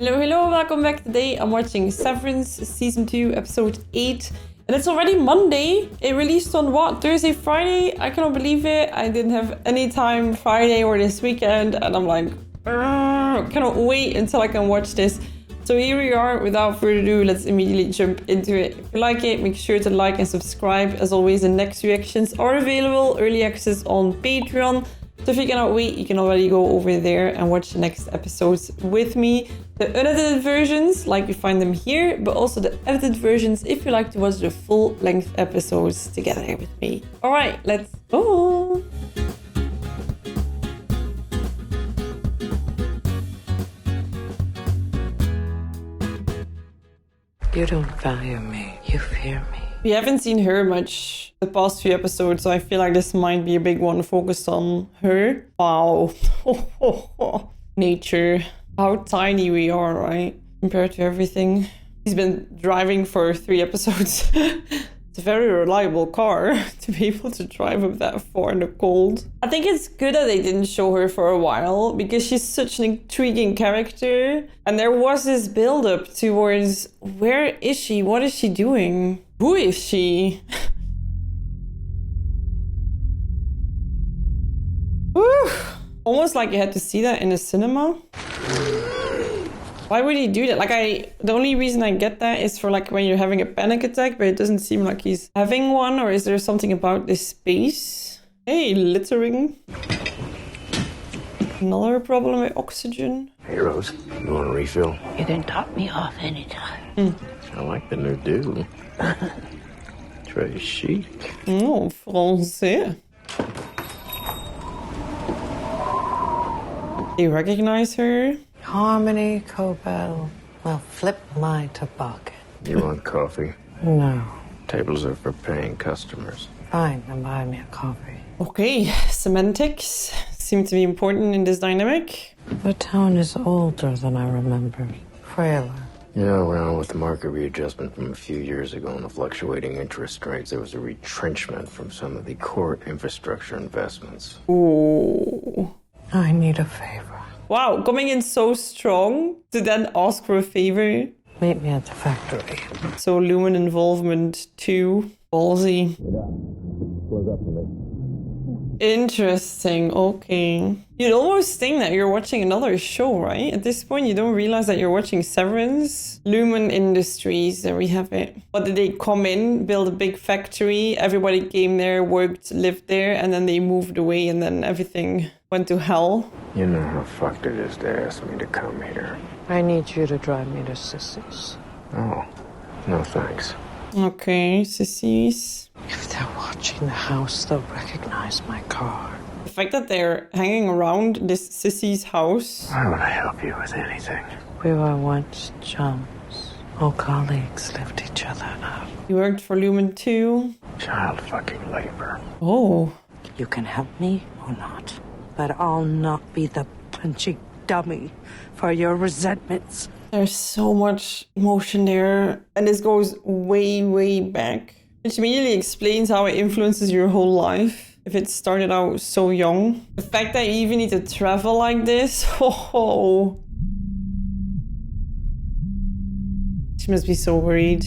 Hello, welcome back. Today I'm watching Severance Season 2, Episode 8. And it's already Monday. It released on what? Thursday, Friday? I cannot believe it. I didn't have any time Friday or this weekend. And I'm like, cannot wait until I can watch this. So here we are. Without further ado, let's immediately jump into it. If you like it, make sure to like and subscribe. As always, the next reactions are available. Early access on Patreon. So if you cannot wait, you can already go over there and watch the next episodes with me. The unedited versions, like you find them here, but also the edited versions if you like to watch the full-length episodes together with me. All right, let's go. You don't value me, you fear me. We haven't seen her much the past few episodes, so I feel like this might be a big one focused on her. Wow. Nature. How tiny we are, right? Compared to everything. He's been driving for 3 episodes. It's a very reliable car to be able to drive up that far in the cold. I think it's good that they didn't show her for a while because she's such an intriguing character. And there was this build-up towards where is she? What is she doing? Who is she? Whew. Almost like you had to see that in a cinema. Why would he do that? Like the only reason I get that is for like when you're having a panic attack, but it doesn't seem like he's having one, or is there something about this space? Hey, littering. Another problem with oxygen. Hey Rose, you want a refill? You can top me off anytime. I like the new do. Très chic. Oh, français. Do you recognize her? Harmony, Cobell. Well, flip my toboggan. You want coffee? No. Tables are for paying customers. Fine, then buy me a coffee. Okay, semantics seem to be important in this dynamic. The town is older than I remembered. Frailer. Yeah, well, with the market readjustment from a few years ago and the fluctuating interest rates, there was a retrenchment from some of the core infrastructure investments. Ooh. I need a favor. Wow, coming in so strong to then ask for a favor. Meet me at the factory. So Lumen involvement too. Ballsy. Close up for me. Interesting, okay. You'd almost think that you're watching another show, right? At this point, you don't realize that you're watching Severance. Lumen Industries, there we have it. But did they come in, build a big factory, everybody came there, worked, lived there, and then they moved away and then everything went to hell? You know how fucked it is to ask me to come here. I need you to drive me to Sissy's. Oh, no thanks. Okay, sissies. If they're watching the house, they'll recognize my car. The fact that they're hanging around this sissy's house. Why would I help you with anything? We were once chums. Old colleagues lifted each other up. You worked for Lumen too? Child fucking labor. Oh. You can help me or not, but I'll not be the punching dummy for your resentments. There's so much emotion there, and this goes way, way back. Which immediately explains how it influences your whole life, if it started out so young. The fact that you even need to travel like this, oh. She must be so worried.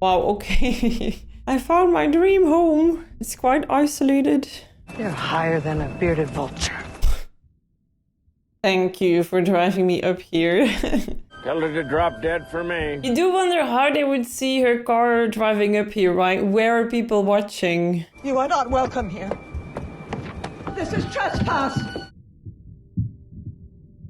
Wow, okay. I found my dream home. It's quite isolated. You're higher than a bearded vulture. Thank you for driving me up here. Tell her to drop dead for me. You do wonder how they would see her car driving up here, right? Where are people watching? You are not welcome here. This is trespass.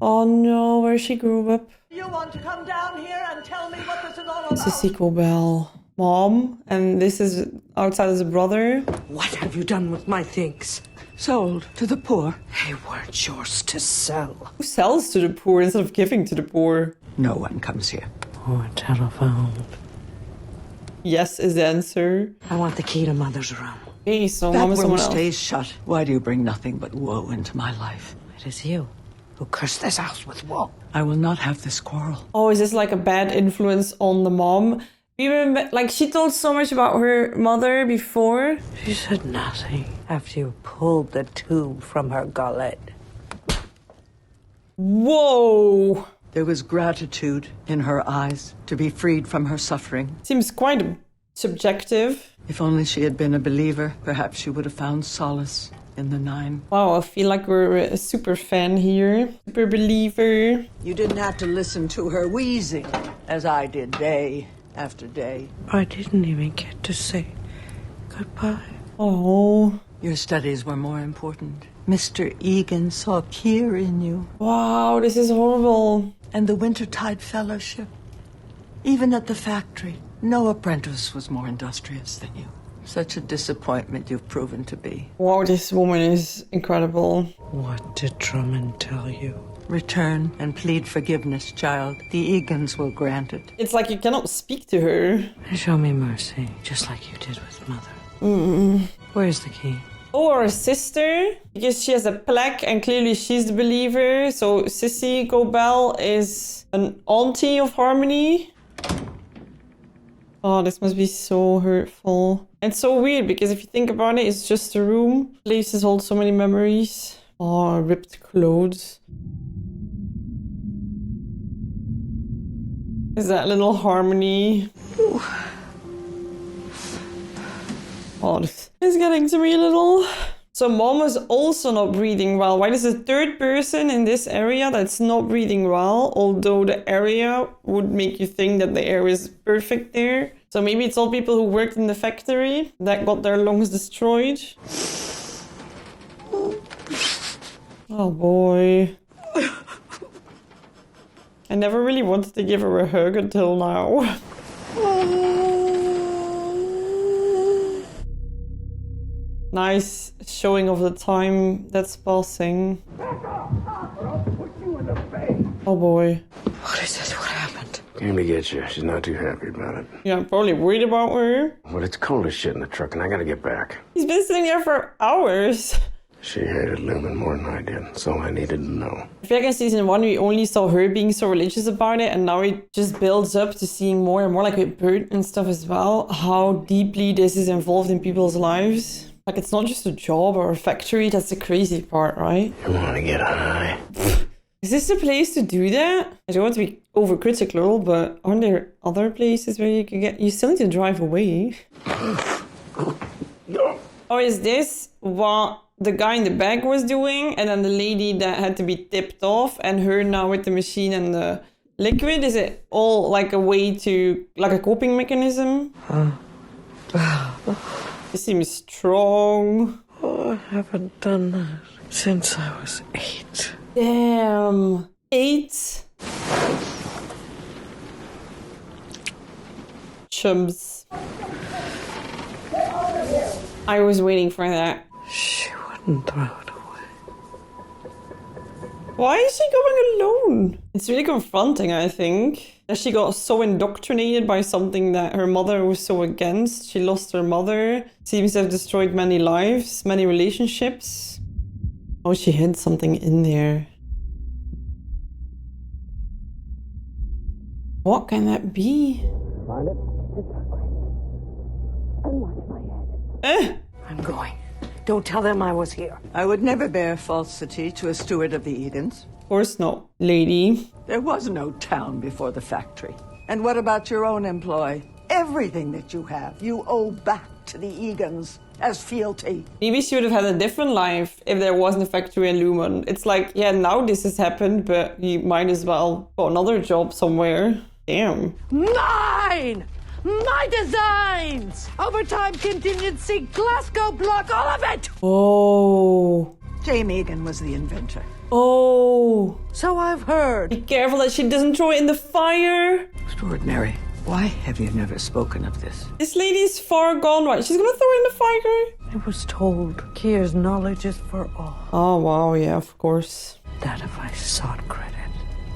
Oh no, where she grew up. You want to come down here and tell me what this is all about? Sissy Cobell. Mom, and this is outside as a brother. What have you done with my things? Sold to the poor? They weren't yours to sell. Who sells to the poor instead of giving to the poor? No one comes here. Or telephone. Yes is the answer. I want the key to Mother's room. Okay, so That Mom is room someone else. stays shut. Why do you bring nothing but woe into my life? It is you who cursed this house with woe. I will not have this quarrel. Oh, is this like a bad influence on the mom? We remember, like, she told so much about her mother before. She said nothing after you pulled the tube from her gullet. Whoa! There was gratitude in her eyes to be freed from her suffering. Seems quite subjective. If only she had been a believer, perhaps she would have found solace in the 9. Wow, I feel like we're a super fan here. Super believer. You didn't have to listen to her wheezing, as I did day after day. I didn't even get to say goodbye. Oh. Your studies were more important. Mr. Egan saw Kier in you. Wow, this is horrible. And the Wintertide Fellowship. Even at the factory, no apprentice was more industrious than you. Such a disappointment you've proven to be. Wow, this woman is incredible. What did Drummond tell you? Return and plead forgiveness, child. The Egans will grant it. It's like you cannot speak to her. Show me mercy, just like you did with Mother. Where's the key? Or her sister, because she has a plaque and clearly she's the believer. So Sissy Gobel is an auntie of Harmony. Oh, this must be so hurtful. And so weird because if you think about it, it's just a room. Places hold so many memories. Oh, ripped clothes. Is that little Harmony? Oh, this is getting to me a little. So mom is also not breathing well. Why is the third person in this area that's not breathing well? Although the area would make you think that the air is perfect there. So maybe it's all people who worked in the factory that got their lungs destroyed. Oh boy. I never really wanted to give her a hug until now. Nice showing of the time that's passing. Oh boy. What is it? What happened? Came to get you. She's not too happy about it. Yeah, I'm probably worried about her. But it's cold as shit in the truck, and I gotta get back. He's been sitting there for hours. She hated Lumen more than I did. That's all I needed to know. I feel like in season 1 we only saw her being so religious about it, and now it just builds up to seeing more and more, like with Bert and stuff as well, how deeply this is involved in people's lives. Like, it's not just a job or a factory, that's the crazy part, right? You wanna get high? Is this the place to do that? I don't want to be overcritical, but aren't there other places where you can get... You still need to drive away. Or is this what the guy in the back was doing, and then the lady that had to be tipped off, and her now with the machine and the liquid? Is it all like a way to... like a coping mechanism? It seems strong. Oh, I haven't done that since I was 8. Damn. 8? Chums. I was waiting for that. She wouldn't throw it away. Why is she going alone? It's really confronting, I think. That she got so indoctrinated by something that her mother was so against. She lost her mother. Seems to have destroyed many lives, many relationships. Oh, she hid something in there. What can that be? Find it. And watch my head. I'm going. Don't tell them I was here. I would never bear falsity to a steward of the Egans. Of course not, lady. There was no town before the factory. And what about your own employ? Everything that you have, you owe back to the Egans as fealty. Maybe she would have had a different life if there wasn't a factory in Lumen. It's like, yeah, now this has happened, but you might as well got another job somewhere. Damn. Mine! My designs! Overtime contingency, Glasgow block, all of it! Oh. James Egan was the inventor. Oh. So I've heard. Be careful that she doesn't throw it in the fire. Extraordinary. Why have you never spoken of this? This lady's far gone, right? She's gonna throw it in the fire? I was told Kier's knowledge is for all. Oh, wow, yeah, of course. That if I sought credit,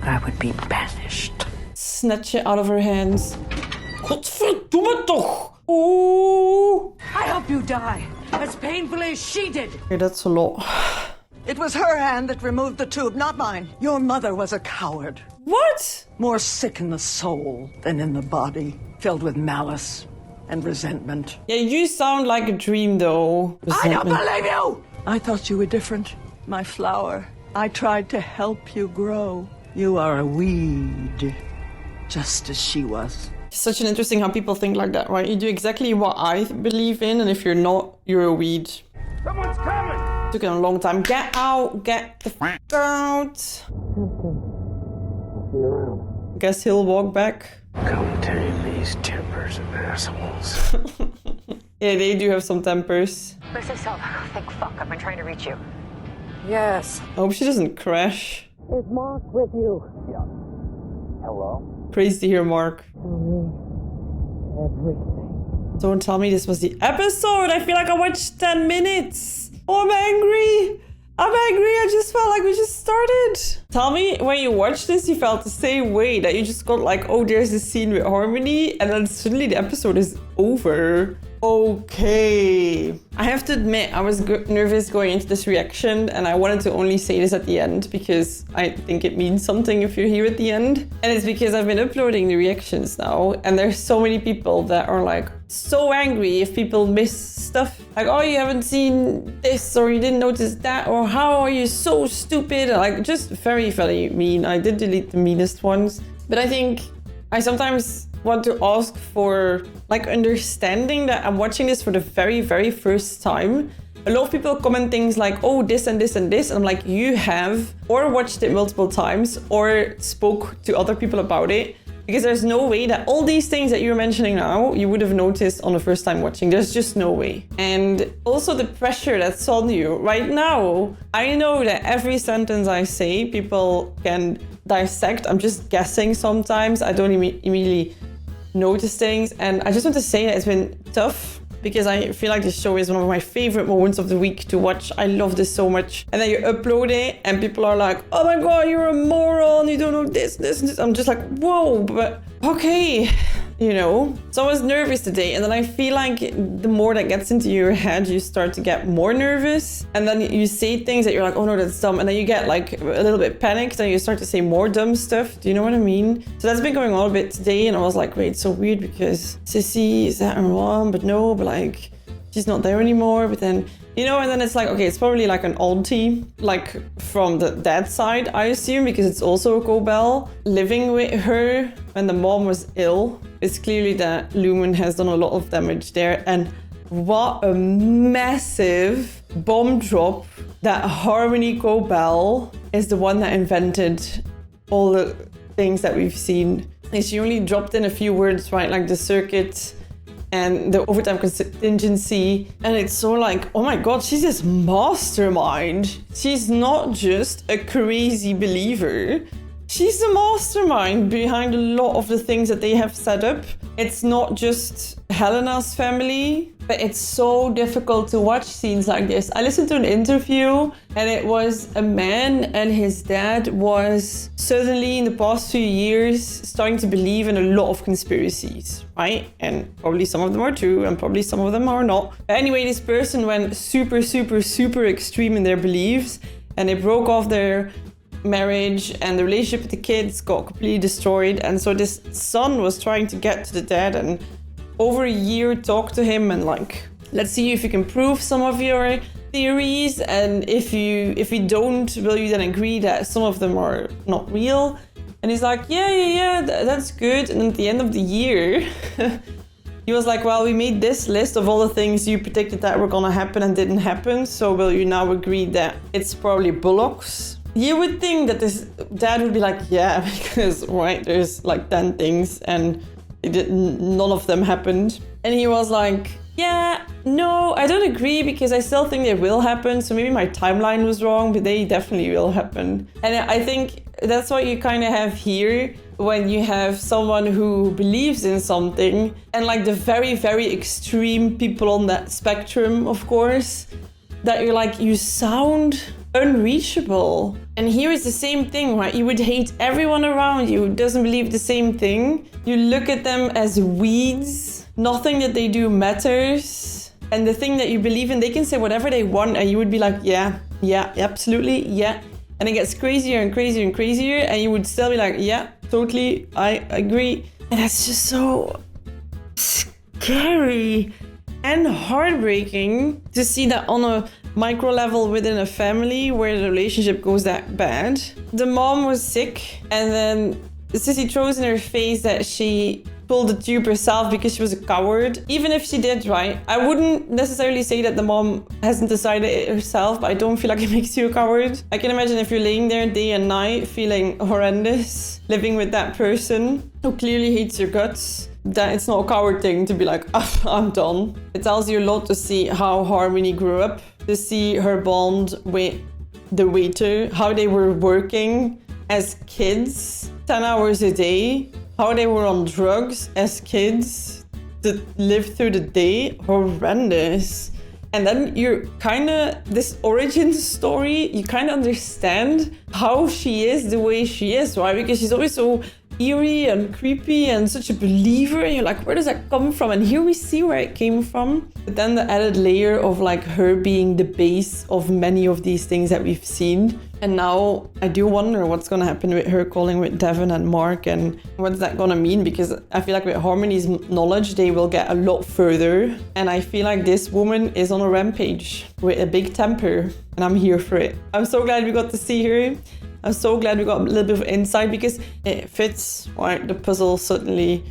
I would be banished. Snatch it out of her hands. Godverdomme toch! Oh. I hope you die as painfully as she did. Okay, that's a lot. It was her hand that removed the tube, not mine. Your mother was a coward. What? More sick in the soul than in the body, filled with malice and resentment. Yeah, you sound like a dream, though. I don't believe you! I thought you were different, my flower. I tried to help you grow. You are a weed, just as she was. Such an interesting how people think like that, right? You do exactly what I believe in, and if you're not, you're a weed. Someone's coming! Took a long time. Get out! Get the f out! See you around. Guess he'll walk back. Come tame these tempers of assholes. Yeah, they do have some tempers. This is Silva. Thank fuck, I've been trying to reach you. Yes. I hope she doesn't crash. Is Mark with you? Yeah. Hello? Praise to hear Mark. Tell me everything. Don't tell me this was the episode. I feel like I watched 10 minutes. Oh, I'm angry. I'm angry. I just felt like we just started. Tell me when you watched this, you felt the same way. That you just got like, oh, there's a scene with Harmony. And then suddenly the episode is over. Okay. I have to admit, I was nervous going into this reaction. And I wanted to only say this at the end. Because I think it means something if you're here at the end. And it's because I've been uploading the reactions now. And there's so many people that are like so angry if people miss stuff. Like, oh, you haven't seen this, or you didn't notice that, or how are you so stupid? Like, just very, very mean. I did delete the meanest ones. But I think I sometimes want to ask for like understanding that I'm watching this for the very, very first time. A lot of people comment things like, oh, this and this and this. And I'm like, you have or watched it multiple times or spoke to other people about it. Because there's no way that all these things that you're mentioning now, you would have noticed on the first time watching. There's just no way. And also the pressure that's on you right now. I know that every sentence I say, people can dissect. I'm just guessing sometimes. I don't immediately notice things. And I just want to say that it's been tough because I feel like this show is one of my favorite moments of the week to watch. I love this so much. And then you upload it and people are like, oh my God, you're a moron. You don't know this, this, and this. I'm just like, whoa, but okay. You know, so I was nervous today. And then I feel like the more that gets into your head, you start to get more nervous. And then you say things that you're like, oh no, that's dumb. And then you get like a little bit panicked and you start to say more dumb stuff. Do you know what I mean? So that's been going on a bit today. And I was like, wait, it's so weird because Sissy is that her mom? But no, but like, she's not there anymore. But then, you know, and then it's like, okay, it's probably like an auntie, like from the dad side, I assume, because it's also a Cobell living with her when the mom was ill. It's clearly that Lumen has done a lot of damage there. And what a massive bomb drop that Harmony Cobell is the one that invented all the things that we've seen. And she only dropped in a few words, right? Like the circuit and the overtime contingency. And it's so like, oh my God, she's this mastermind. She's not just a crazy believer. She's the mastermind behind a lot of the things that they have set up. It's not just Helena's family, but it's so difficult to watch scenes like this. I listened to an interview and it was a man and his dad was suddenly in the past few years starting to believe in a lot of conspiracies, right? And probably some of them are true and probably some of them are not. But anyway, this person went super, super, super extreme in their beliefs and they broke off their marriage and the relationship with the kids got completely destroyed. And so this son was trying to get to the dad and over a year talk to him and like, let's see if you can prove some of your theories, and if you don't, will you then agree that some of them are not real? And he's like, yeah, that's good. And at the end of the year he was like, well, we made this list of all the things you predicted that were gonna happen and didn't happen, so will you now agree that it's probably bullocks? You would think that this dad would be like, yeah, because right, there's like 10 things and none of them happened. And he was like, yeah, no, I don't agree because I still think they will happen. So maybe my timeline was wrong, but they definitely will happen. And I think that's what you kind of have here when you have someone who believes in something and like the very, very extreme people on that spectrum, of course, that you're like, you sound unreachable. And here is the same thing, right? You would hate everyone around you who doesn't believe the same thing. You look at them as weeds. Nothing that they do matters. And the thing that you believe in, they can say whatever they want and you would be like, yeah, absolutely, yeah. And it gets crazier and crazier and crazier and you would still be like, yeah, totally, I agree. And that's just so scary and heartbreaking to see that on a micro level within a family where the relationship goes that bad. The mom was sick, and then Sissy throws in her face that she pulled the tube herself because she was a coward. Even if she did, right? I wouldn't necessarily say that the mom hasn't decided it herself, but I don't feel like it makes you a coward. I can imagine if you're laying there day and night feeling horrendous, living with that person who clearly hates your guts, that it's not a coward thing to be like, oh, I'm done. It tells you a lot to see how Harmony grew up, to see her bond with the waiter, how they were working as kids, 10 hours a day, how they were on drugs as kids to live through the day. Horrendous. And then you're kind of, this origin story, you kind of understand how she is the way she is, right? Because she's always so eerie and creepy and such a believer, and you're like, where does that come from? And here we see where it came from. But then the added layer of like her being the base of many of these things that we've seen. And now I do wonder what's gonna happen with her calling with Devon and Mark, and what's that gonna mean? Because I feel like with Harmony's knowledge, they will get a lot further. And I feel like this woman is on a rampage with a big temper, and I'm here for it. I'm so glad we got to see her. I'm so glad we got a little bit of insight because it fits, right? The puzzle certainly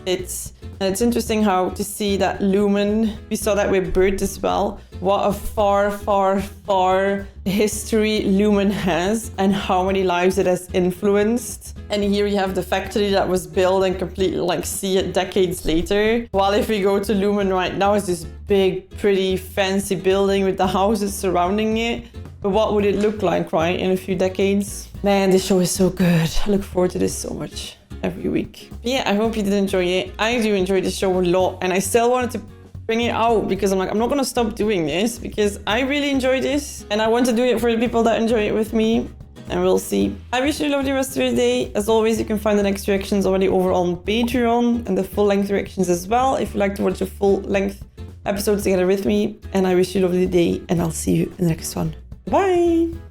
fits. And it's interesting how to see that Lumen, we saw that with Bert as well, what a far, far, far history Lumen has and how many lives it has influenced. And here you have the factory that was built and completely like see it decades later. While if we go to Lumen right now, it's this big, pretty, fancy building with the houses surrounding it. But what would it look like, right, in a few decades? Man, this show is so good. I look forward to this so much every week. But yeah, I hope you did enjoy it. I do enjoy this show a lot, and I still wanted to bring it out because I'm like, I'm not gonna stop doing this because I really enjoy this, and I want to do it for the people that enjoy it with me. And we'll see. I wish you a lovely rest of your day. As always, you can find the next reactions already over on Patreon and the full-length reactions as well if you'd like to watch the full-length episodes together with me. And I wish you a lovely day, and I'll see you in the next one. Bye!